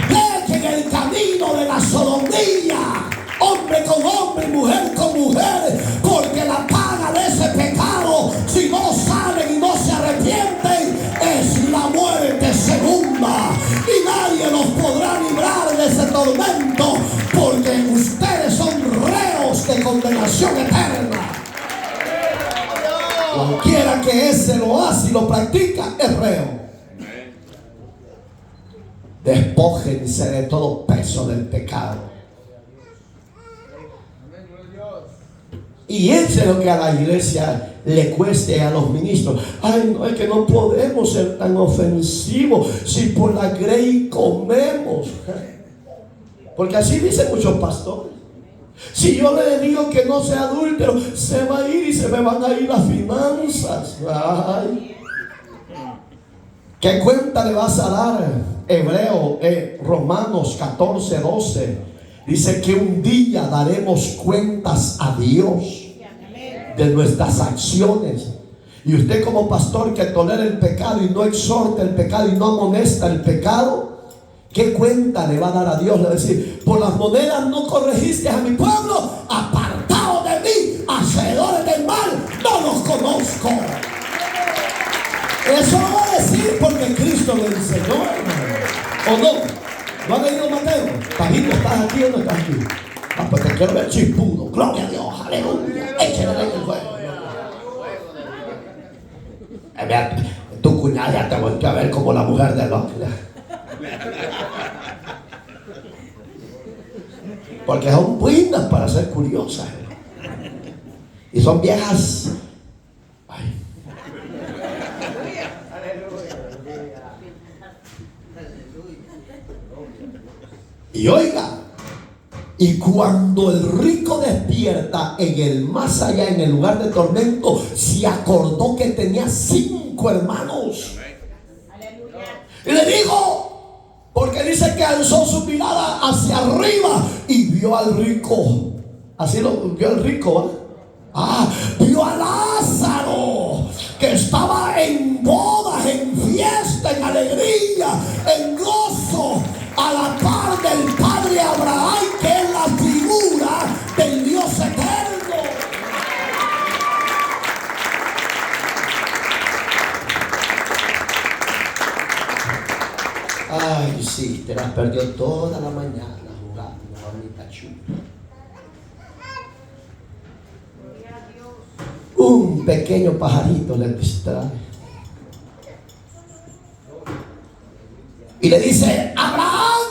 dejen el camino de la sodomía, hombre con hombre, mujer con mujer, porque la paga de ese pecado, si no salen y no se arrepienten, es la muerte segunda, y nadie los podrá librar de ese tormento, porque ustedes son reos de condenación eterna. Cualquiera que ese lo hace y lo practica es reo. Despójense de todo peso del pecado. Y eso es lo que a la iglesia le cueste, a los ministros. Ay, no, es que no podemos ser tan ofensivos si por la grey comemos. Porque así dicen muchos pastores. Si yo le digo que no sea adúltero, se va a ir y se me van a ir las finanzas. Ay. ¿Qué cuenta le vas a dar? Romanos 14:12 dice que un día daremos cuentas a Dios de nuestras acciones. Y usted como pastor que tolera el pecado y no exhorta el pecado y no amonesta el pecado, ¿qué cuenta le va a dar a Dios? Le va a decir, por las monedas no corregiste a mi pueblo, apartados de mí, hacedores del mal, no los conozco. Eso lo va a decir porque Cristo lo enseñó, hermano. ¿O no? ¿No ha leído Mateo? Pajito, ¿estás aquí o no estás aquí? Ah, pues te quiero ver chispudo. Gloria a Dios, aleluya. Échale el fuego. Tu cuñada ya te volvió a ver como la mujer del hombre. Porque son buenas para ser curiosas. Y son viejas. Ay. Y oiga, y cuando el rico despierta en el más allá, en el lugar de tormento, se acordó que tenía 5 hermanos. Y le dijo, porque dice que alzó su mirada hacia arriba y vio al rico. Así lo vio al rico, vio a Lázaro, que estaba en bodas, en fiesta, en alegría, en gozo, a la par del padre Abraham, que es la figura del Dios eterno. Ay, sí, te las perdió toda la mañana jugando, mamita chula. Un pequeño pajarito le distrae. Y le dice, Abraham,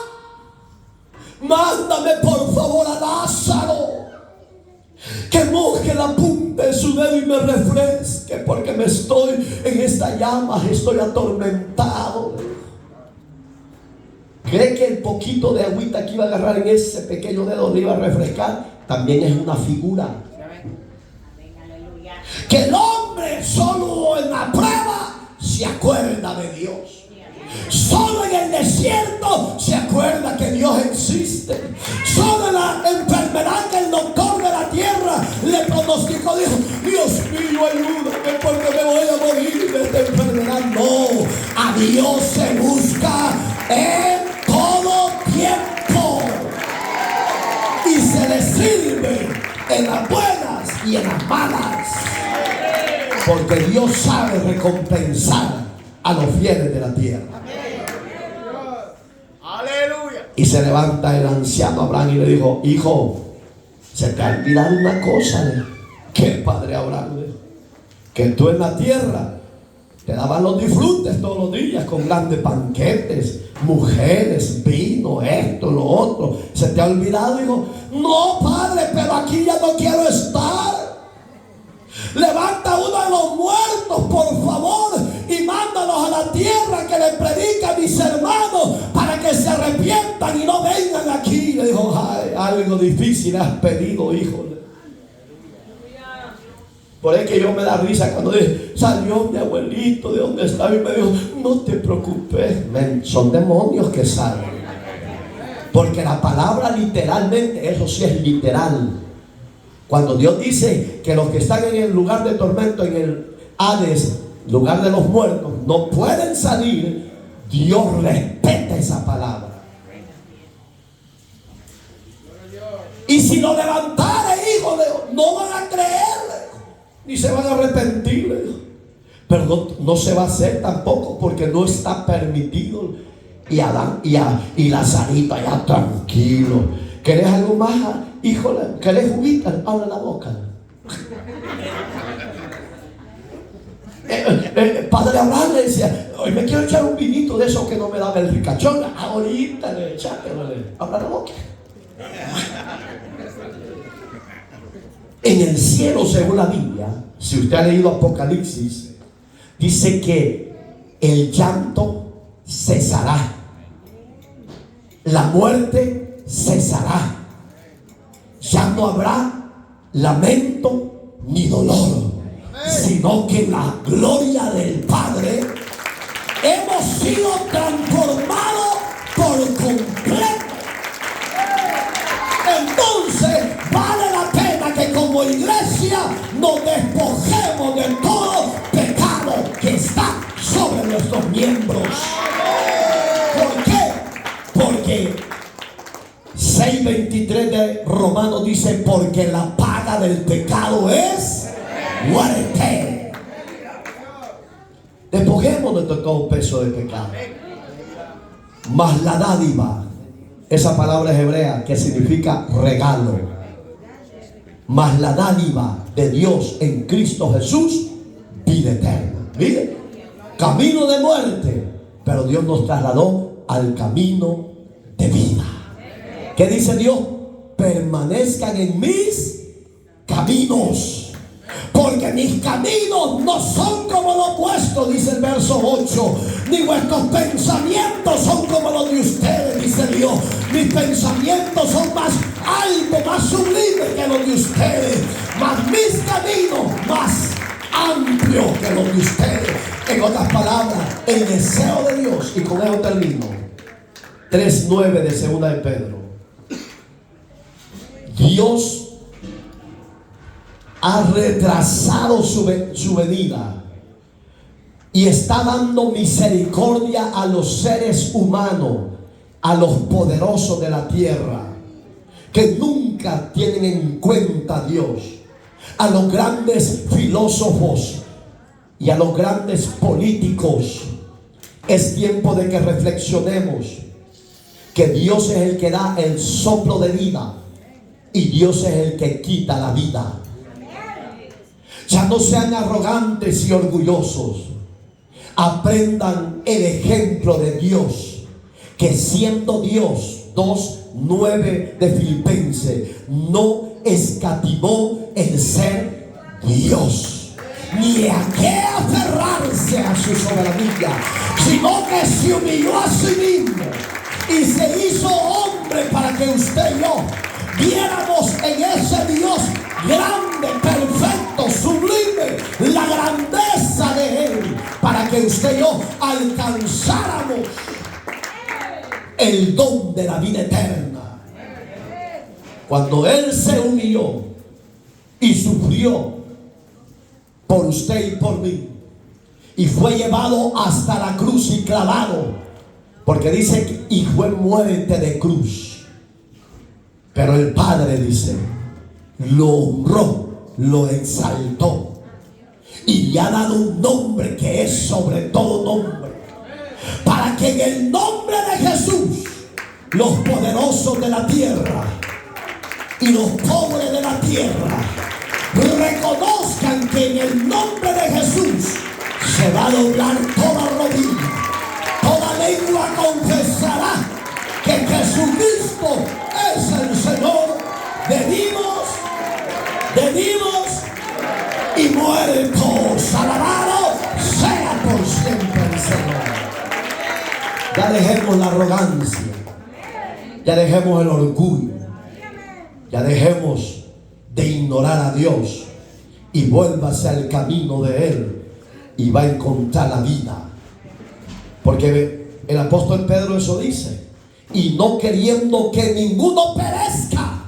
mándame por favor a Lázaro, que moje la punta de su dedo y me refresque, porque me estoy en esta llama, estoy atormentado. ¿Cree que el poquito de agüita que iba a agarrar en ese pequeño dedo le iba a refrescar? También es una figura. Que el hombre solo en la prueba se acuerda de Dios. Solo en el desierto se acuerda que Dios existe. Solo en la enfermedad que el doctor de la tierra le pronosticó, dijo, Dios mío, ayúdame porque me voy a morir de esta enfermedad. No, a Dios se busca en todo tiempo y se le sirve Porque Dios sabe recompensar a los fieles de la tierra. Aleluya. Y se levanta el anciano Abraham y le dijo: hijo, se te ha olvidado una cosa. ¿Qué, padre Abraham? Que tú en la tierra te daban los disfrutes todos los días con grandes banquetes, mujeres, vino, esto, lo otro. ¿Se te ha olvidado? Digo, no, padre, pero aquí ya no quiero estar. Levanta uno de los muertos, por favor, y mándalos a la tierra que le predica a mis hermanos para que se arrepientan y no vengan aquí. Le dijo: ay, algo difícil has pedido, hijo. Por eso que yo me da risa cuando dice: salió mi abuelito de donde estaba y me dijo: no te preocupes. Son demonios que salen. Porque la palabra literalmente, eso sí es literal. Cuando Dios dice que los que están en el lugar de tormento, en el Hades, lugar de los muertos, no pueden salir, Dios respeta esa palabra. Y si lo levantare, hijo, no van a creerle, ni se van a arrepentir. Pero no se va a hacer tampoco, porque no está permitido. Y Adán y Lazarito allá tranquilo. ¿Querés algo más, hijo? ¿Querés juguito? Abre la boca. Padre Abraham le decía: hoy me quiero echar un vinito de esos que no me daba el ricachón. Ahorita le echaste, abre la boca. En el cielo, según la Biblia, si usted ha leído Apocalipsis, dice que el llanto cesará, la muerte cesará, ya no habrá lamento ni dolor, sino que en la gloria del Padre hemos sido transformados por completo. Entonces vale la pena que como iglesia nos despojemos de todo pecado que está sobre nuestros miembros. ¿Por qué? Porque 6:23 de Romanos dice: porque la paga del pecado es muerte. Despojémonos de todo peso de pecado. Mas la dádiva, esa palabra es hebrea que significa regalo. Mas la dádiva de Dios en Cristo Jesús, vida eterna. Mire, camino de muerte, pero Dios nos trasladó al camino de vida. ¿Qué dice Dios? Permanezcan en mis caminos, porque mis caminos no son como los vuestros, dice el verso 8, ni vuestros pensamientos son como los de ustedes, dice Dios. Mis pensamientos son más altos, más sublimes que los de ustedes, mas mis caminos más amplios que los de ustedes. En otras palabras, el deseo de Dios, y con eso termino, 3:9 de segunda de Pedro. Dios ha retrasado su venida y está dando misericordia a los seres humanos, a los poderosos de la tierra, que nunca tienen en cuenta a Dios, a los grandes filósofos y a los grandes políticos. Es tiempo de que reflexionemos que Dios es el que da el soplo de vida y Dios es el que quita la vida. Ya no sean arrogantes y orgullosos. Aprendan el ejemplo de Dios, que siendo Dios, 2:9 de Filipenses, no escatimó en ser Dios, ni a qué aferrarse a su soberanía, sino que se humilló a sí mismo y se hizo hombre para que usted y yo viéramos en ese Dios grande, perfecto, sublime, la grandeza de Él, para que usted y yo alcanzáramos el don de la vida eterna. Cuando Él se humilló y sufrió por usted y por mí, y fue llevado hasta la cruz y clavado, porque dice que y fue muerte de cruz. Pero el Padre dice, lo honró, lo exaltó y le ha dado un nombre que es sobre todo nombre, para que en el nombre de Jesús los poderosos de la tierra y los pobres de la tierra reconozcan que en el nombre de Jesús se va a doblar toda rodilla, toda lengua confesará que Jesucristo es el Señor de vivos y muertos. Alabado sea por siempre el Señor. Ya dejemos la arrogancia, ya dejemos el orgullo, ya dejemos de ignorar a Dios y vuélvase al camino de Él y va a encontrar la vida. Porque el apóstol Pedro eso dice: y no queriendo que ninguno perezca,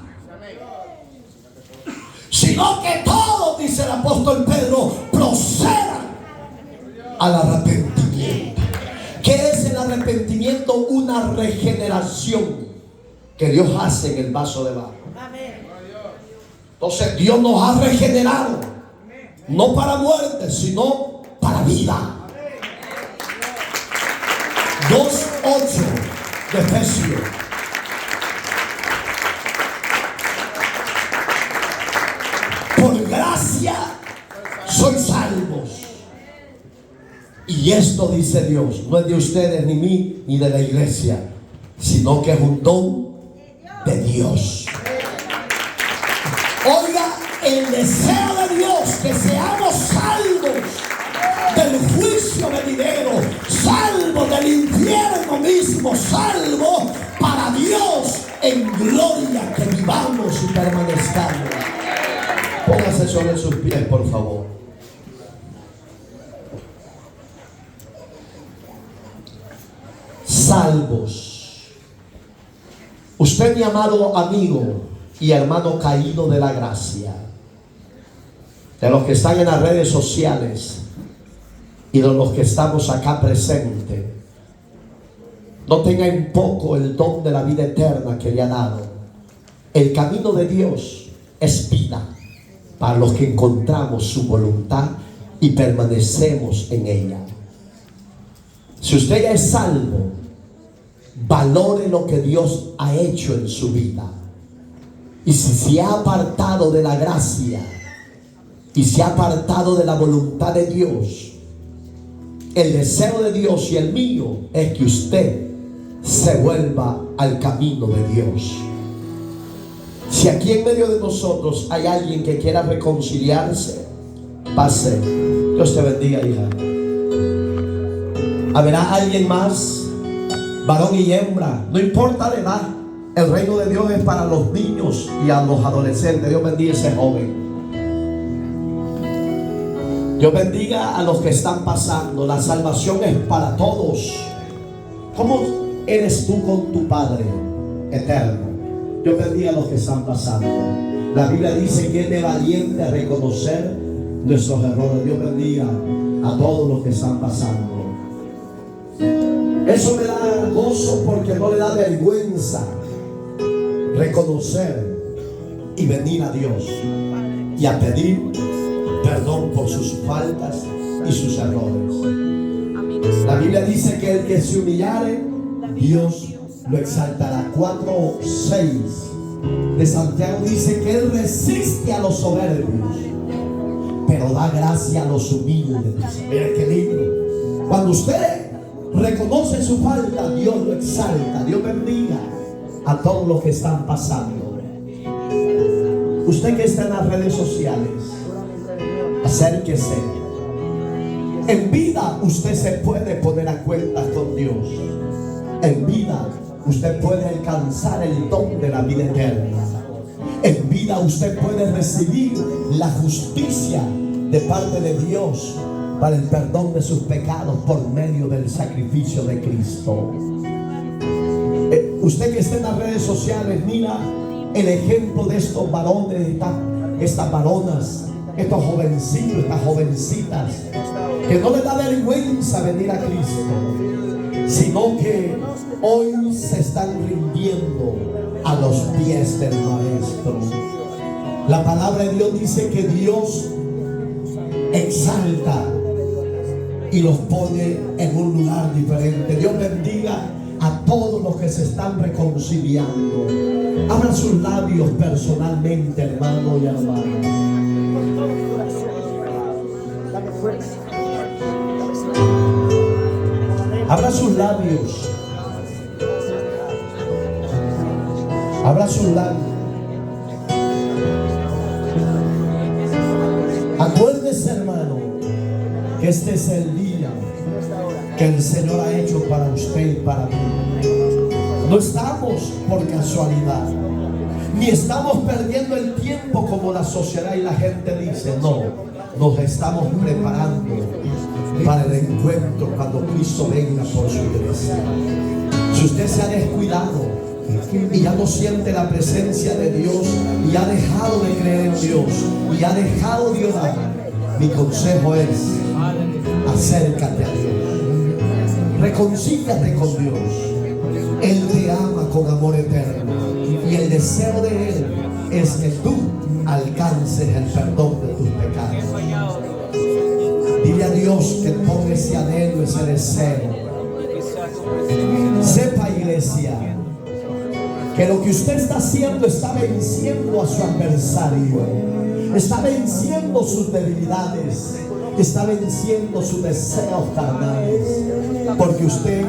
sino que todos, dice el apóstol Pedro, procedan al arrepentimiento. ¿Qué es el arrepentimiento? Una regeneración que Dios hace en el vaso de barro. Entonces Dios nos ha regenerado, no para muerte, sino para vida. 2:8 de Efesios. Por gracia sois salvos. Y esto, dice Dios, no es de ustedes, ni mí, ni de la iglesia, sino que es un don de Dios. Oiga, el deseo de Dios que seamos salvos del juicio venidero, salvos del infierno mismo, salvos para Dios en gloria, que vivamos y permanezcamos. Póngase sobre sus pies, por favor. Salvos. Usted, mi amado amigo y hermano caído de la gracia, de los que están en las redes sociales y de los que estamos acá presentes, no tenga en poco el don de la vida eterna que le ha dado. El camino de Dios es vida para los que encontramos su voluntad y permanecemos en ella. Si usted ya es salvo, valore lo que Dios ha hecho en su vida. Y si se ha apartado de la gracia y se ha apartado de la voluntad de Dios, el deseo de Dios y el mío es que usted se vuelva al camino de Dios. Si aquí en medio de nosotros hay alguien que quiera reconciliarse, pase. Dios te bendiga, hija. ¿Habrá alguien más? Varón y hembra, no importa la edad. El reino de Dios es para los niños y a los adolescentes. Dios bendiga a ese joven. Dios bendiga a los que están pasando. La salvación es para todos. ¿Cómo eres tú con tu Padre eterno? Dios bendiga a los que están pasando. La Biblia dice que es de valiente reconocer nuestros errores. Dios bendiga a todos los que están pasando. Eso me da gozo porque no le da vergüenza reconocer y venir a Dios y a pedir perdón por sus faltas y sus errores. La Biblia dice que el que se humillare, Dios lo exaltará. 4:6 de Santiago dice que Él resiste a los soberbios, pero da gracia a los humildes. Mira qué lindo. Cuando usted reconoce su falta, Dios lo exalta. Dios bendiga a todos los que están pasando. Usted que está en las redes sociales, acérquese. En vida usted se puede poner a cuentas con Dios. En vida usted puede alcanzar el don de la vida eterna. En vida usted puede recibir la justicia de parte de Dios para el perdón de sus pecados por medio del sacrificio de Cristo. Usted que está en las redes sociales, mira el ejemplo de estos varones, estas varonas, estos jovencitos, estas jovencitas, que no les da vergüenza venir a Cristo, sino que hoy se están rindiendo a los pies del Maestro. La palabra de Dios dice que Dios exalta y los pone en un lugar diferente. Dios bendiga a todos los que se están reconciliando. Abra sus labios personalmente, hermano y hermana. Abra sus labios. Abra sus labios. Acuérdese, hermano, que este es el día que el Señor ha hecho para usted y para mí. No estamos por casualidad, ni estamos perdiendo el tiempo como la sociedad y la gente dice. No, nos estamos preparando para el encuentro cuando Cristo venga por su iglesia. Si usted se ha descuidado y ya no siente la presencia de Dios y ha dejado de creer en Dios y ha dejado de orar, mi consejo es: acércate a Dios, reconcíliate con Dios. Él te ama con amor eterno y el deseo de Él es que tú alcances el perdón de tus pecados. Dile a Dios que ponga ese anhelo, ese deseo. Sepa, iglesia, que lo que usted está haciendo está venciendo a su adversario, está venciendo sus debilidades, está venciendo sus deseos carnales, porque usted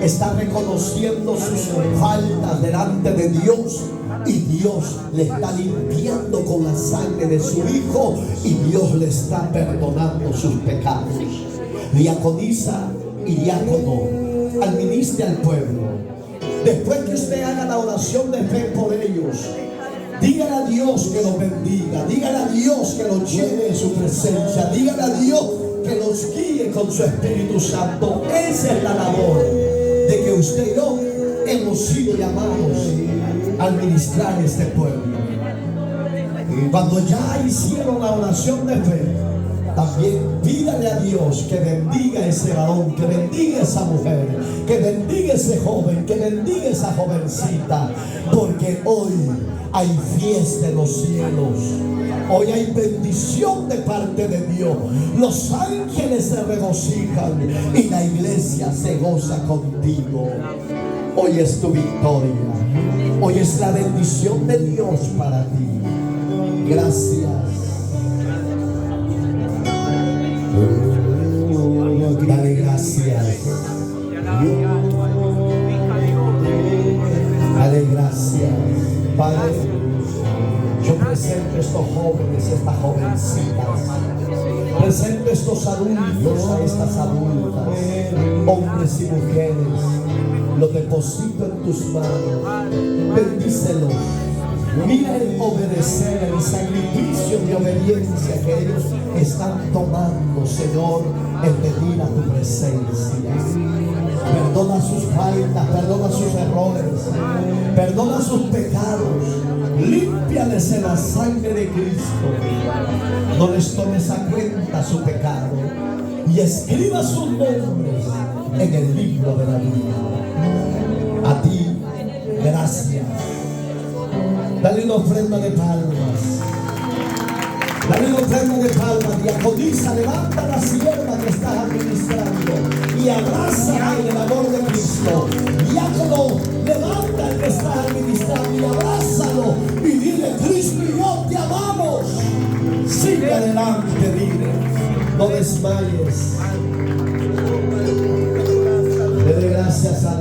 está reconociendo sus faltas delante de Dios y Dios le está limpiando con la sangre de su Hijo y Dios le está perdonando sus pecados. Diaconisa y diácono, administre al pueblo. Después que usted haga la oración de fe por ellos, dígale a Dios que los bendiga, dígale a Dios que los lleve en su presencia, dígale a Dios que los guíe con su Espíritu Santo. Esa es la labor de que usted y yo hemos sido llamados a administrar este pueblo. Cuando ya hicieron la oración de fe, también pídale a Dios que bendiga a ese varón, que bendiga a esa mujer, que bendiga a ese joven, que bendiga a esa jovencita, porque hoy hay fiesta en los cielos. Hoy hay bendición de parte de Dios. Los ángeles se regocijan y la iglesia se goza contigo. Hoy es tu victoria. Hoy es la bendición de Dios para ti. Gracias. Dale gracias. Dale gracias. Padre, yo presento a estos jóvenes, estas jovencitas. Presento a estos adultos, a estas adultas, hombres y mujeres. Los deposito en tus manos. Bendícelos. Mira el obedecer, el sacrificio de obediencia que ellos están tomando, Señor, en venir a tu presencia. Perdona sus faltas, perdona sus errores, perdona sus pecados. Límpiales en la sangre de Cristo. No les tomes a cuenta su pecado y escriba sus nombres en el libro de la vida. A ti, gracias. Dale una ofrenda de palmas. Dale una ofrenda de palmas. Diaconisa, levanta la sierva que estás administrando y abrázala en el amor de Cristo. Diácono, levanta el que estás administrando y abrázalo y dile: Cristo y yo te amamos. Sigue adelante, dile. No desmayes. Dele gracias a